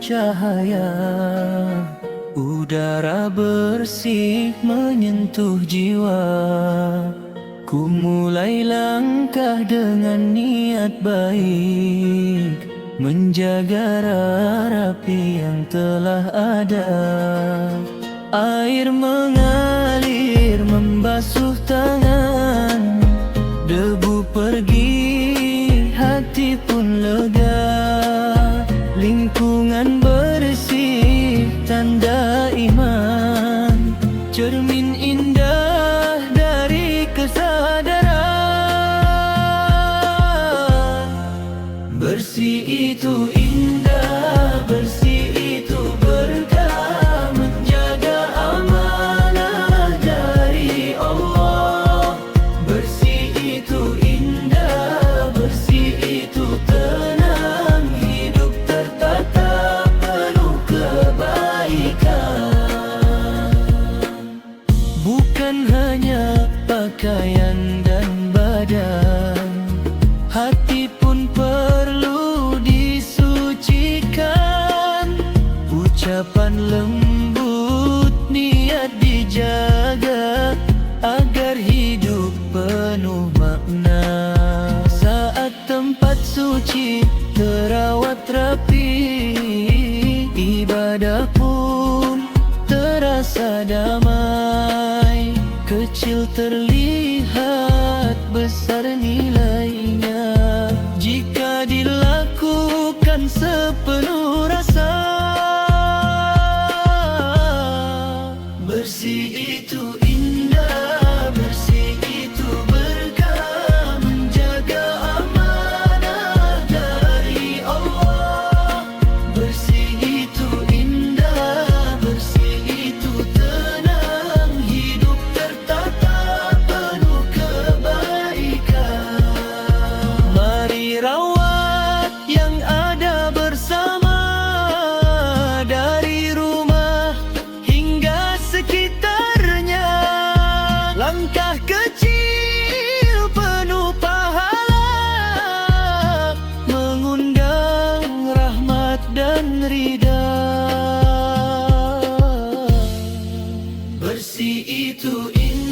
cahaya. Udara bersih menyentuh jiwa. Ku mulai langkah dengan niat baik, menjaga rapi yang telah ada. Air mengalir membasuh tangan, debu pergi, hati pun lega. Lingkungan bersih, tanda iman, cermin indah dari kesadaran. Bersih itu indah, bersih itu berkah, menjaga amanah dari Allah. Bersih itu indah, bersih itu tenang, hidup tertata penuh kebaikan. Bukan hanya pakaian dan badan, hati pun perlu disucikan. Ucapan lembut, niat dijaga, agar hidup penuh makna. Saat tempat suci terawat rapi, ibadah pun terasa damai. Kecil terlihat, besar nilainya jika dilakukan sepenuh rasa. Bersih itu indah, bersih itu berkah, menjaga amanah dari Allah. Bersih itu indah, bersih itu tenang, hidup tertata penuh kebaikan. Mari rawat yang ada bersama, dari rumah hingga sekitarnya. Langkah kecil penuh pahala, mengundang rahmat dan ridha. Bersih itu indah.